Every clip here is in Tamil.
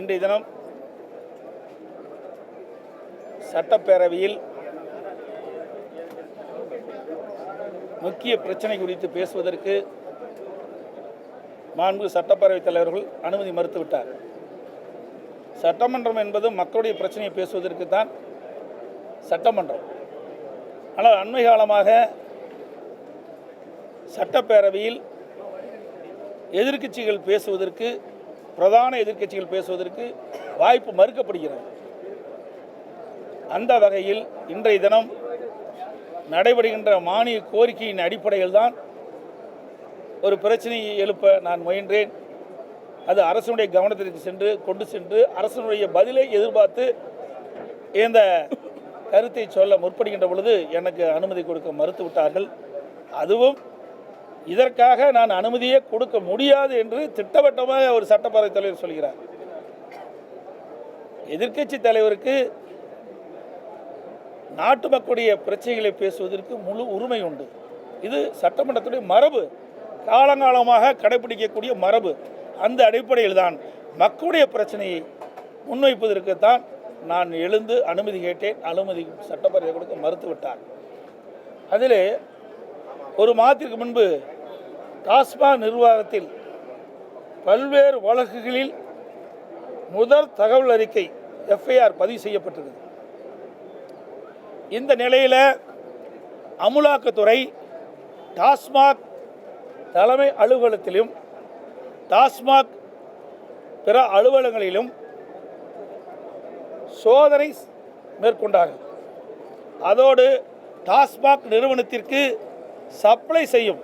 இன்றைய தினம் சட்டப்பேரவையில் முக்கிய பிரச்சனை குறித்து பேசுவதற்கு மாண்பு சட்டப்பேரவைத் தலைவர்கள் அனுமதி மறுத்துவிட்டார். சட்டமன்றம் என்பது மக்களுடைய பிரச்சனையை பேசுவதற்கு தான் சட்டமன்றம். ஆனால் அண்மை காலமாக சட்டப்பேரவையில் எதிர்க்கட்சிகள் பேசுவதற்கு, பிரதான எதிர்க்கட்சிகள் பேசுவதற்கு வாய்ப்பு மறுக்கப்படுகிறது. அந்த வகையில் இன்றைய தினம் நடைபெறுகின்ற மானிய கோரிக்கையின் அடிப்படையில் தான் ஒரு பிரச்சனையை எழுப்ப நான் முயன்றேன். அது அரசுடைய கவனத்திற்கு கொண்டு சென்று அரசுடைய பதிலை எதிர்பார்த்து இந்த கருத்தை சொல்ல முற்படுகின்ற பொழுது எனக்கு அனுமதி கொடுக்க மறுத்துவிட்டார்கள். அதுவும் இதற்காக நான் அனுமதியே கொடுக்க முடியாது என்று திட்டவட்டமாக ஒரு சட்டப்பேரவைத் தலைவர் சொல்கிறார். எதிர்க்கட்சி தலைவருக்கு நாட்டு மக்களுடைய பிரச்சனைகளை பேசுவதற்கு முழு உரிமை உண்டு. இது சட்டமன்றத்துடைய மரபு, காலங்காலமாக கடைபிடிக்கக்கூடிய மரபு. அந்த அடிப்படையில் தான் மக்களுடைய பிரச்சனையை முன்வைப்பதற்குத்தான் நான் எழுந்து அனுமதி கேட்டேன். அனுமதி சட்டப்பேரவை கொடுக்க மறுத்துவிட்டார். அதில் ஒரு மாதத்திற்கு முன்பு டாஸ்மாக் நிர்வாகத்தில் பல்வேறு வழக்குகளில் முதல் தகவல் அறிக்கை எஃப்ஐஆர் பதிவு செய்யப்பட்டது. இந்த நிலையில் அமலாக்கத்துறை டாஸ்மாக் தலைமை அலுவலகத்திலும் டாஸ்மாக் பிற அலுவலகங்களிலும் சோதனை மேற்கொண்டார்கள். அதோடு டாஸ்மாக் நிறுவனத்திற்கு சப்ளை செய்யும்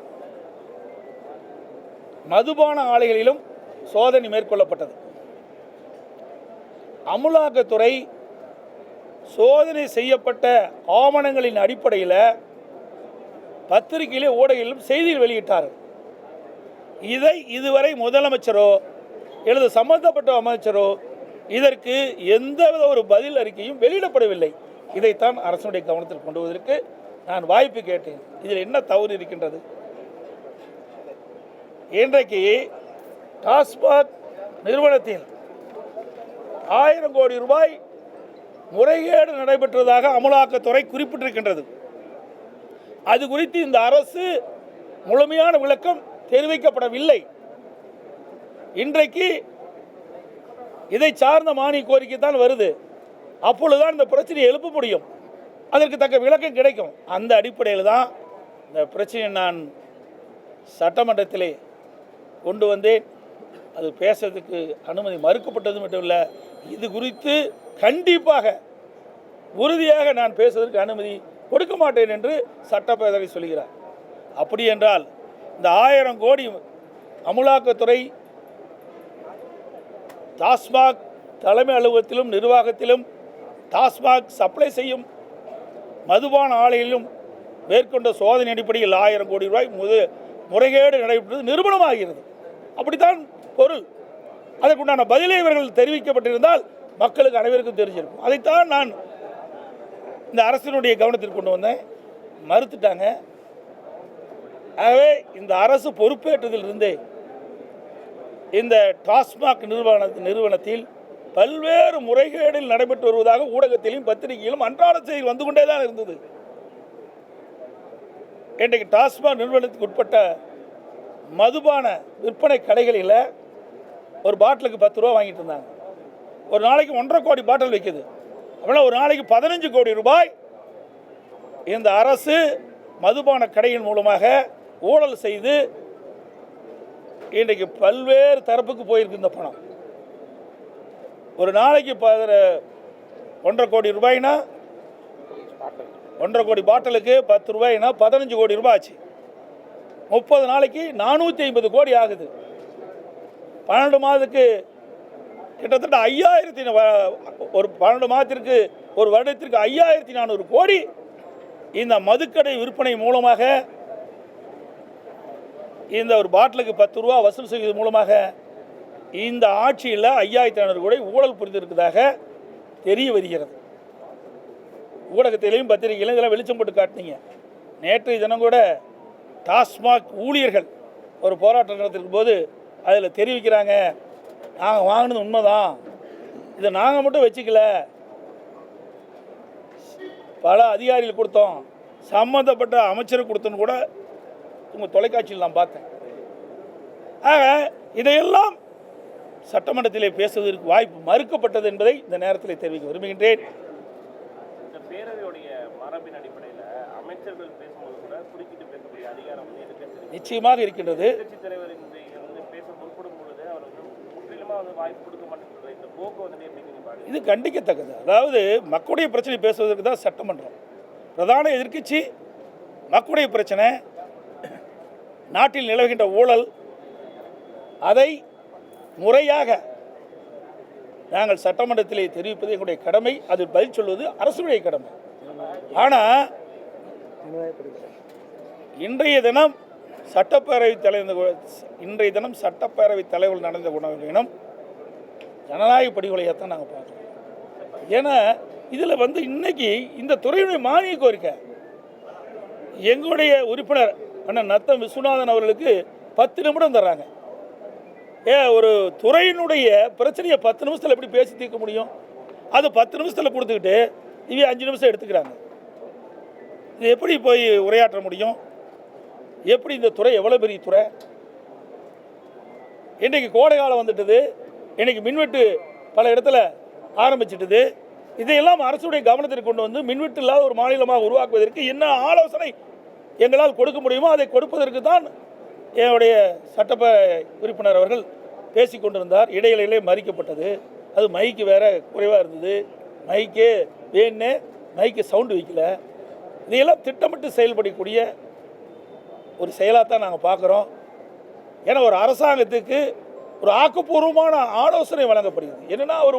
மதுபான ஆலைகளிலும் சோதனை மேற்கொள்ளப்பட்டது. அமலாக்கத்துறை சோதனை செய்யப்பட்ட ஆவணங்களின் அடிப்படையில் பத்திரிகையிலே ஊடகங்களிலும் செய்திகள் வெளியிட்டார்கள். இதை இதுவரை முதலமைச்சரோ அல்லது சம்பந்தப்பட்ட அமைச்சரோ இதற்கு எந்தவித ஒரு பதில் அறிக்கையும் வெளியிடப்படவில்லை. இதைத்தான் அரசுடைய கவனத்தில் கொண்டு வருவதற்கு நான் வாய்ப்பு கேட்டேன். இதில் என்ன தவறு இருக்கின்றது? இன்றைக்கு டாஸ்மாக் நிறுவனத்தில் 1000 கோடி ரூபாய் முறைகேடு நடைபெற்றதாக அமலாக்கத்துறை குறிப்பிட்டிருக்கின்றது. அது குறித்து இந்த அரசு முழுமையான விளக்கம் தெரிவிக்கப்படவில்லை. இன்றைக்கு இதை சார்ந்த மானிய கோரிக்கை தான் வருது. அப்பொழுதுதான் இந்த பிரச்சனையை எழுப்ப முடியும், அதற்கு தக்க விளக்கம் கிடைக்கும். அந்த அடிப்படையில் தான் இந்த பிரச்சனையை நான் சட்டமன்றத்திலே கொண்டு வந்தேன். அது பேசுறதுக்கு அனுமதி மறுக்கப்பட்டது மட்டும் இல்லை, இது குறித்து கண்டிப்பாக உறுதியாக நான் பேசுவதற்கு அனுமதி கொடுக்க மாட்டேன் என்று சட்டப்பேரவை சொல்கிறார். அப்படி என்றால் இந்த 1000 கோடி அமலாக்கத்துறை டாஸ்மாக் தலைமை அலுவலகத்திலும் நிர்வாகத்திலும் டாஸ்மாக் சப்ளை செய்யும் மதுபான ஆலைகளிலும் மேற்கொண்ட சோதனை அடிப்படையில் 1000 கோடி ரூபாய் முறைகேடு நடைபெற்றது நிரூபணமாகிறது. அப்படித்தான் பொருள். அதற்குண்டான பதிலை இவர்கள் தெரிவிக்கப்பட்டிருந்தால் மக்களுக்கு அனைவருக்கும் தெரிஞ்சிருக்கும். அதைத்தான் நான் இந்த அரசினுடைய கவனத்திற்கு கொண்டு வந்தேன். மறுத்துட்டாங்க. ஆகவே இந்த அரசு பொறுப்பேற்றதிலிருந்தே இந்த டாஸ்மாக் நிறுவனத்தில் பல்வேறு முறைகேடில் நடைபெற்று வருவதாக ஊடகத்திலும் பத்திரிகையிலும் அன்றாட செய்தி வந்து கொண்டே தான் இருந்தது. இன்றைக்கு டாஸ்மாக் நிறுவனத்துக்கு உட்பட்ட மதுபான விற்பனை கடைகளில் ஒரு பாட்டிலுக்கு 10 ரூபா வாங்கிட்டு இருந்தாங்க. ஒரு நாளைக்கு 1.5 கோடி பாட்டில் விற்குது. அப்படின்னா ஒரு நாளைக்கு 15 கோடி ரூபாய் இந்த அரசு மதுபான கடையின் மூலமாக ஊழல் செய்து இன்றைக்கு பல்வேறு தரப்புக்கு போயிருக்கு இந்த பணம். ஒரு நாளைக்கு 1.5 கோடி ரூபாய்னா 1.5 கோடி பாட்டிலுக்கு 10 ரூபாய்னா 15 கோடி ரூபாய் ஆச்சு. 30 நாளைக்கு 450 கோடி ஆகுது. 12 மாதத்துக்கு கிட்டத்தட்ட 5000, ஒரு 12 மாதத்திற்கு ஒரு வருடத்திற்கு 5400 கோடி இந்த மதுக்கடை விற்பனை மூலமாக இந்த ஒரு பாட்டிலுக்கு 10 ரூபா வசூல் செய்வது மூலமாக இந்த ஆட்சியில் 5400 கோடி ஊழல் புரிந்திருப்பதாக தெரிய வருகிறது. ஊடகத்திலையும் பத்திரிகையிலும் இதெல்லாம் வெளிச்சம் போட்டு காட்டினீங்க. நேற்றைய தினம் கூட டாஸ்மாக் ஊழியர்கள் ஒரு போராட்டம் நடத்திருக்கும் போது அதில் தெரிவிக்கிறாங்க, நாங்கள் வாங்கினது உண்மைதான், இதை நாங்கள் மட்டும் வச்சுக்கல, பல அதிகாரிகள் கொடுத்தோம், சம்பந்தப்பட்ட அமைச்சர் கொடுத்தோன்னு கூட உங்கள் தொலைக்காட்சியில் நான் பார்த்தேன். ஆக இதையெல்லாம் சட்டமன்றத்திலே பேசுவதற்கு வாய்ப்பு மறுக்கப்பட்டது என்பதை இந்த நேரத்தில் தெரிவிக்க விரும்புகின்றேன். இந்த பேரவையுடைய மரபின் அடிப்படையில் அமைச்சர்கள் பேசும்போது கூட குறுக்கிட்டு பேசக்கூடிய அதிகாரம் நிச்சயமாக இருக்கின்றது. எதிர்க்கட்சித் தலைவர் பேச முற்படும் பொழுது அவர் முற்றிலுமாக வாய்ப்பு கொடுக்க மாட்டேங்கிறது. இந்த போக்கு எப்படி இது கண்டிக்கத்தக்கது. அதாவது மக்களுடைய பிரச்சனை பேசுவதற்கு தான் சட்டமன்றம். பிரதான எதிர்க்கட்சி மக்களுடைய பிரச்சனை, நாட்டில் நிலவுகின்ற ஊழல், அதை முறையாக நாங்கள் சட்டமன்றத்திலே தெரிவிப்பது எங்களுடைய கடமை. அது பதில் சொல்வது அரசுடைய கடமை. ஆனால் இன்றைய தினம் சட்டப்பேரவைத் தலைவர் நடந்த குணம் ஜனநாயக படுகொலையாகத்தான் நாங்கள் பார்க்குறோம். ஏன்னா இதில் இன்னைக்கு இந்த துறையுடைய மானிய கோரிக்கை எங்களுடைய உறுப்பினர் அண்ணன் நத்தம் விஸ்வநாதன் அவர்களுக்கு 10 நிமிடம் தர்றாங்க. ஒரு துறையினுடைய பிரச்சனையை 10 நிமிஷத்தில் எப்படி பேசி தீர்க்க முடியும்? அது 10 நிமிஷத்தில் கொடுத்துக்கிட்டு இவ 5 நிமிஷம் எடுத்துக்கிறாங்க. இது எப்படி போய் உரையாற்ற முடியும்? எப்படி இந்த துறை எவ்வளோ பெரிய துறை? இன்றைக்கு கோடை காலம் வந்துட்டது, இன்றைக்கி மின்வெட்டு பல இடத்துல ஆரம்பிச்சிட்டது. இதையெல்லாம் அரசுடைய கவனத்திற்கு கொண்டு வந்து மின்வெட்டு இல்லாத ஒரு மாநிலமாக உருவாக்குவதற்கு என்ன ஆலோசனை எங்களால் கொடுக்க முடியுமோ அதை கொடுப்பதற்கு தான் என்னுடைய சட்டப்பேரவை உறுப்பினர் அவர்கள் பேசி கொண்டிருந்தார். இடையிலே மறிக்கப்பட்டது. அது மைக்கு வேற குறைவாக இருந்தது. மைக்கு வேணுன்னு மைக்கு சவுண்டு வைக்கல. இதையெல்லாம் திட்டமிட்டு செயல்படக்கூடிய ஒரு செயலாக தான் நாங்கள் பார்க்குறோம். ஏன்னா ஒரு அரசாங்கத்துக்கு ஒரு ஆக்கப்பூர்வமான ஆலோசனை வழங்கப்படுகிறது. என்னென்னா ஒரு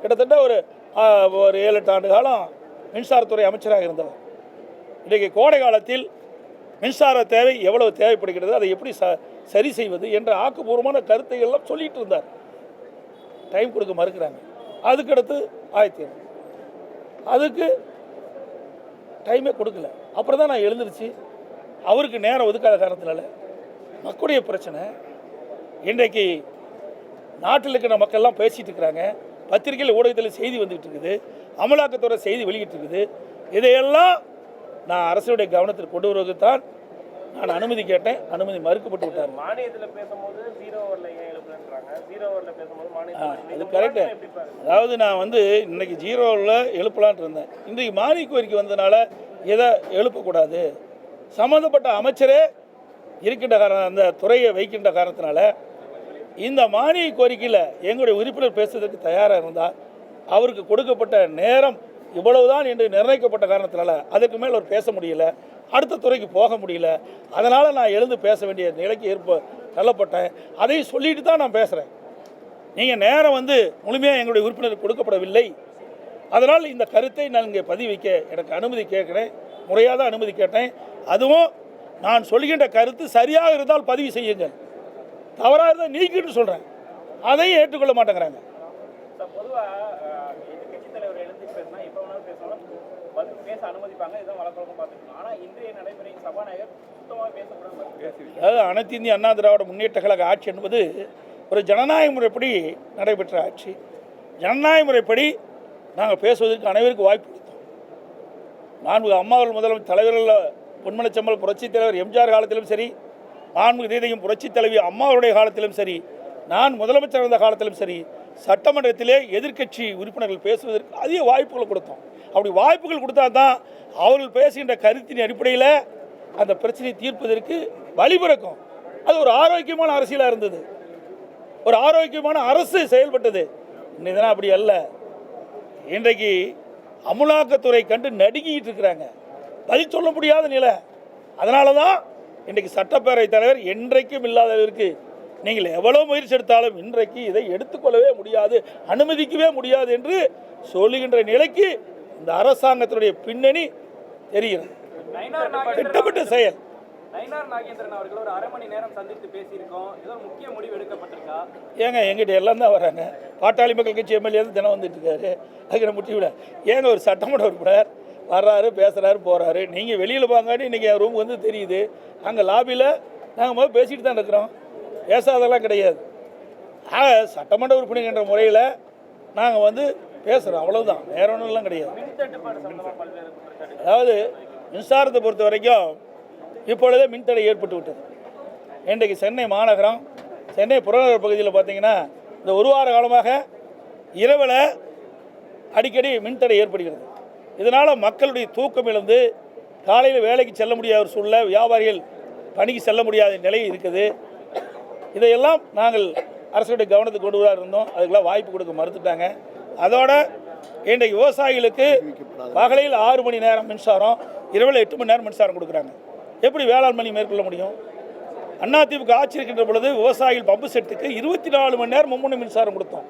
கிட்டத்தட்ட ஒரு 7-8 ஆண்டு காலம் மின்சாரத்துறை அமைச்சராக இருந்தவர். இன்றைக்கு கோடை காலத்தில் மின்சார தேவை எவ்வளவு தேவைப்படுகிறது, அதை எப்படி சரி செய்வது என்ற ஆக்கப்பூர்வமான கருத்தையெல்லாம் சொல்லிட்டு இருந்தார். டைம் கொடுக்க மறுக்கிறாங்க. அதுக்கடுத்து அதுக்கு டைமே கொடுக்கல. அப்புறம் தான் நான் எழுந்திருச்சு அவருக்கு நேரம் ஒதுக்காத காரணத்தினால மக்களுடைய பிரச்சனை இன்றைக்கு நாட்டில் இருக்கிற மக்கள்லாம் பேசிகிட்டு இருக்கிறாங்க. பத்திரிகையில் ஊடகத்தில் செய்தி வந்துகிட்டு இருக்குது, அமலாக்கத்துறை செய்தி வெளியிட்டு இருக்குது. இதையெல்லாம் நான் அரசுடைய கவனத்தில் கொண்டு வருவதற்கு தான் நான் அனுமதி கேட்டேன். அனுமதி மறுக்கப்பட்டு விட்டார். மானியத்தில் பேசும்போது 0 ஓவரில் ஏன் எழுப்புறாங்க? 0 ஓவரில் பேசும்போது மானியத்தில் அது கரெக்டு. அதாவது நான் இன்னைக்கு 0 ஓவரில் எழுப்பலான்ட்டு இருந்தேன். இன்றைக்கு மானிய கோரிக்கை வந்ததுனால எதை எழுப்பக்கூடாது, சம்மந்தப்பட்ட அமைச்சரே இருக்கின்ற காரணம், அந்த துறையை வைக்கின்ற காரணத்தினால இந்த மானிய கோரிக்கையில் எங்களுடைய உறுப்பினர் பேசுவதற்கு தயாராக இருந்தால் அவருக்கு கொடுக்கப்பட்ட நேரம் இவ்வளவுதான் என்று நிர்ணயிக்கப்பட்ட காரணத்தினால அதற்கு மேல் அவர் பேச முடியல, அடுத்த துறைக்கு போக முடியல. அதனால் நான் எழுந்து பேச வேண்டிய நிலைக்கு தள்ளப்பட்டேன். அதை சொல்லிட்டு தான் நான் பேசுகிறேன். நீங்கள் நேரம் முழுமையாக எங்களுடைய உறுப்பினருக்கு கொடுக்கப்படவில்லை. அதனால் இந்த கருத்தை நான் இங்கே பதிவு வைக்க எனக்கு அனுமதி கேட்குறேன். முறையாக தான் அனுமதி கேட்டேன். அதுவும் நான் சொல்கின்ற கருத்து சரியாக இருந்தால் பதிவு செய்யுங்கள், தவறாக இருந்தால் நீக்கிட்டு சொல்கிறேன். அதையும் ஏற்றுக்கொள்ள மாட்டேங்கிறாங்க. பொதுவாக எதிர்க்கட்சித் தலைவர் எழுந்து பேசினா எப்போ வேணாலும் பேசணும், பேச அனுமதிப்பாங்க. இதுதான் வழக்கம் பார்த்துக்கணும். ஆனால் இன்றைய நடைமுறை சபாநாயகர் சுத்தமாக பேசக்கூடாது. அதாவது அனைத்து இந்திய அண்ணா திராவிட முன்னேற்ற கழக ஆட்சி என்பது ஒரு ஜனநாயக முறைப்படி நடைபெற்ற ஆட்சி. ஜனநாயக முறைப்படி நாங்கள் பேசுவதற்கு அனைவருக்கும் வாய்ப்பு கொடுத்தோம். நான்கு அம்மாவர்கள் முதலமைச்சர் தலைவர்கள் பொன்மனச்செம்மல் புரட்சித் தலைவர் எம்ஜிஆர் காலத்திலும் சரி, நான்கு தேதியும் புரட்சித் தலைவி அம்மாவுடைய காலத்திலும் சரி, நான் முதலமைச்சர் இருந்த காலத்திலும் சரி, சட்டமன்றத்திலே எதிர்க்கட்சி உறுப்பினர்கள் பேசுவதற்கு அதிக வாய்ப்புகள் கொடுத்தோம். அப்படி வாய்ப்புகள் கொடுத்தா தான் அவர்கள் பேசுகின்ற கருத்தின் அடிப்படையில் அந்த பிரச்சனையை தீர்ப்பதற்கு வழிபிறக்கும். அது ஒரு ஆரோக்கியமான அரசியலாக இருந்தது, ஒரு ஆரோக்கியமான அரசு செயல்பட்டது. இதெல்லாம் அப்படி அல்ல. இன்றைக்கு அமலாக்கத்துறை கண்டு நடுங்கிட்டு இருக்கிறாங்க, பதில் சொல்ல முடியாத நிலை. அதனால தான் இன்றைக்கு சட்டப்பேரவைத் தலைவர் என்றைக்கும் இல்லாதவருக்கு நீங்கள் எவ்வளோ முயற்சி எடுத்தாலும் இன்றைக்கு இதை எடுத்துக்கொள்ளவே முடியாது, அனுமதிக்கவே முடியாது என்று சொல்லுகின்ற நிலைக்கு இந்த அரசாங்கத்தினுடைய பின்னணி தெரிகிறது. திட்டமிட்ட செயல். நயினார் நாகேந்திரன் அவர்கள் ஒரு 1/2 மணி நேரம் சந்தித்து பேசியிருக்கோம். ஏதோ முக்கிய முடிவு எடுக்கப்பட்டிருக்கா? ஏங்க எங்கிட்ட எல்லாம் தான் வராங்க. பாட்டாளி மக்கள் கட்சி எம்எல்ஏ தினம் வந்துட்டு இருக்காரு. அதுக்கு முட்டி விட ஏங்க ஒரு சட்டமன்ற உறுப்பினர் வர்றாரு, பேசுகிறாரு, போகிறாரு. நீங்கள் வெளியில் வாங்காட்டி இன்றைக்கி என் ரூம் தெரியுது. அங்கே லாபியில் நாங்கள் முதல்ல பேசிட்டு தான் இருக்கிறோம், பேசாதெல்லாம் கிடையாது. சட்டமன்ற உறுப்பினர் என்ற முறையில் நாங்கள் வந்து பேசுகிறோம், அவ்வளவுதான், வேற ஒன்றும்லாம் கிடையாது. மின் தட்டுப்பாடு சம்பந்தமா பல்வேறு குற்றச்சாட்டுகள். அதாவது மின்சாரத்தை பொறுத்த வரைக்கும் இப்பொழுதே மின்தடை ஏற்பட்டு விட்டது. இன்றைக்கு சென்னை மாநகரம், சென்னை புறநகர் பகுதியில் பார்த்தீங்கன்னா இந்த ஒரு வார காலமாக இரவில் அடிக்கடி மின்தடை ஏற்படுகிறது. இதனால் மக்களுடைய தூக்கம் இழந்து காலையில் வேலைக்கு செல்ல முடியாத ஒரு சூழ்நிலை, வியாபாரிகள் பணிக்கு செல்ல முடியாத நிலை இருக்குது. இதையெல்லாம் நாங்கள் அரசுடைய கவனத்துக்கு கொண்டு வர இருந்தோம், அதுக்கெல்லாம் வாய்ப்பு கொடுக்க மறுத்துட்டாங்க. அதோட இன்றைக்கு விவசாயிகளுக்கு பகலில் 6 மணி நேரம் மின்சாரம், இரவில் 8 மணி நேரம் மின்சாரம் கொடுக்குறாங்க. எப்படி வேளாண் பணி மேற்கொள்ள முடியும்? அதிமுக ஆட்சி இருக்கின்ற பொழுது விவசாயிகள் பம்பு செட்டுக்கு 24 மணி நேரம் மும்முனை மின்சாரம் கொடுத்தோம்.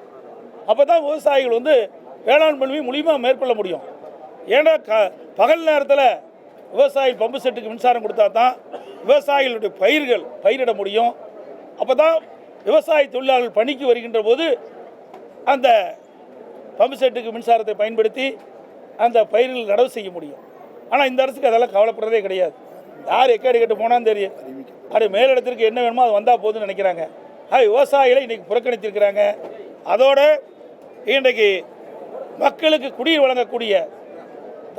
அப்போ தான் விவசாயிகள் வந்து வேளாண் பணியை முழுமையாக மேற்கொள்ள முடியும். ஏன்னா பகல் நேரத்தில் விவசாயி பம்பு செட்டுக்கு மின்சாரம் கொடுத்தா தான் விவசாயிகளுடைய பயிர்கள் பயிரிட முடியும். அப்போ தான் விவசாய தொழிலாளர்கள் பணிக்கு வருகின்ற போது அந்த பம்பு செட்டுக்கு மின்சாரத்தை பயன்படுத்தி அந்த பயிர்கள் நடவு செய்ய முடியும். ஆனால் இந்த அரசுக்கு அதெல்லாம் கவலைப்படுறதே கிடையாது. யார் எக்கேடு கேட்டு போனான்னு தெரியும், அது மேலிடத்திற்கு என்ன வேணுமோ அது வந்தால் போதுன்னு நினைக்கிறாங்க. விவசாயிகளை இன்றைக்கி புறக்கணித்திருக்கிறாங்க. அதோட இன்றைக்கு மக்களுக்கு குடிநீர் வழங்கக்கூடிய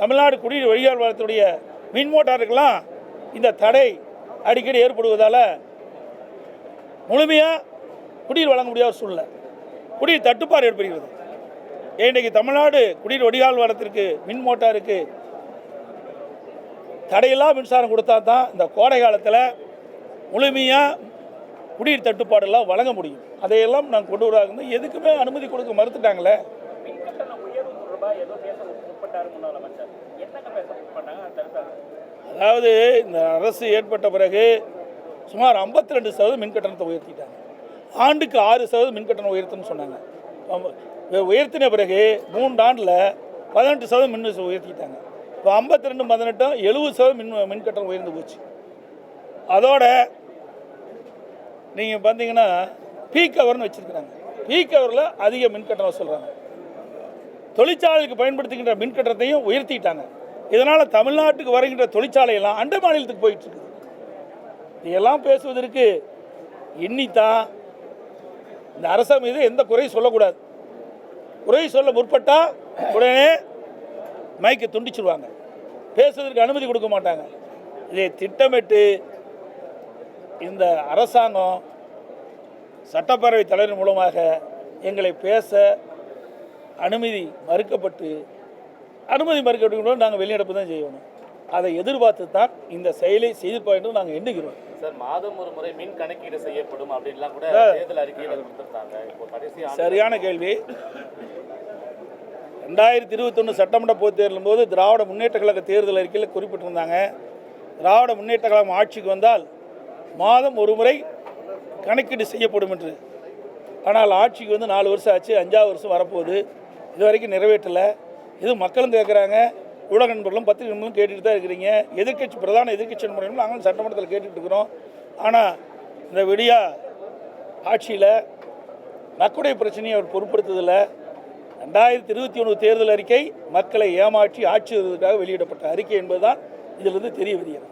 தமிழ்நாடு குடிநீர் வடிகால் வாரியத்துடைய மின் மோட்டாருக்கெல்லாம் இந்த தடை அடிக்கடி ஏற்படுவதால் முழுமையாக குடிநீர் வழங்க முடியாத சூழ்நிலை, குடிநீர் தட்டுப்பாடு ஏற்படுகிறது. இன்றைக்கு தமிழ்நாடு குடிநீர் வடிகால் வாரியத்திற்கு மின் மோட்டாருக்கு தடையெல்லாம் மின்சாரம் கொடுத்தா தான் இந்த கோடை காலத்தில் முழுமையாக குடிநீர் தட்டுப்பாடெல்லாம் வழங்க முடியும். அதையெல்லாம் நாங்கள் கொண்டு வராங்க. எதுக்குமே அனுமதி கொடுக்க மறுத்துட்டாங்களே. அதாவது இந்த அரசு ஏற்பட்ட பிறகு சுமார் 52% மின் கட்டணத்தை உயர்த்திட்டாங்க. ஆண்டுக்கு 6% மின் கட்டணம் உயர்த்துன்னு சொன்னாங்க. உயர்த்தின பிறகு 3 ஆண்டில் 18% மின் உயர்த்திட்டாங்க. இப்போ 52, 18, 70% மின் கட்டணம் உயர்ந்து போச்சு. அதோட நீங்கள் பார்த்தீங்கன்னா பீக் ஹவர்னு வச்சுருக்கிறாங்க. பீக் ஹவரில் அதிக மின் கட்டணம் சொல்கிறாங்க. தொழிற்சாலைக்கு பயன்படுத்துகின்ற மின் கட்டணத்தையும் உயர்த்திட்டாங்க. இதனால் தமிழ்நாட்டுக்கு வருகின்ற தொழிற்சாலையெல்லாம் அண்டை மாநிலத்துக்கு போயிட்டுருக்கு. இதெல்லாம் பேசுவதற்கு எண்ணித்தான் இந்த அரசு மீது எந்த குறையும் சொல்லக்கூடாது. குறை சொல்ல முற்பட்டால் உடனே மைக்கை துண்டிச்சிருவாங்க, பேசுவதற்கு அனுமதி கொடுக்க மாட்டாங்க. இதை திட்டமிட்டு இந்த அரசாங்கம் சட்டப்பேரவை தலைவர் மூலமாக எங்களை பேச அனுமதி மறுக்கப்பட்டு நாங்கள் வெளிநடப்பு தான் செய்யணும். அதை எதிர்பார்த்து தான் இந்த செயலை செய்திருப்போம் என்று நாங்கள் எண்ணுகிறோம். சார், மாதம் ஒரு முறை மின் கணக்கீடு செய்யப்படும் அப்படின்லாம் கூட தேர்தல் அறிக்கையில் கொடுத்துருக்காங்க. இப்போ கடைசி சரியான கேள்வி. 2021 சட்டமன்ற பொதுத் தேர்தலும் போது திராவிட முன்னேற்ற கழக தேர்தல் அறிக்கையில் குறிப்பிட்டிருந்தாங்க, திராவிட முன்னேற்ற கழகம் ஆட்சிக்கு வந்தால் மாதம் ஒரு முறை கணக்கீடு செய்யப்படும் என்று. ஆனால் ஆட்சிக்கு வந்து 4 வருஷம் ஆச்சு, 5ஆவது வருஷம் வரப்போகுது, இது வரைக்கும் நிறைவேற்றலை. இது மக்களும் கேட்குறாங்க, ஊடக நண்பர்களும் பத்திரிகை நண்பர்களும் கேட்டுட்டு தான் இருக்கிறீங்க. பிரதான எதிர்க்கட்சி நண்பர்களும் நாங்களும் சட்டமன்றத்தில் கேட்டுட்டு இருக்கிறோம். ஆனால் இந்த விடியா ஆட்சியில் மக்களுடைய பிரச்சனையை அவர் பொருட்படுத்துதில்லை. 2021 தேர்தல் அறிக்கை மக்களை ஏமாற்றி ஆட்சி வருவதற்காக வெளியிடப்பட்ட அறிக்கை என்பதுதான் இதிலிருந்து தெரிய வருகிறது.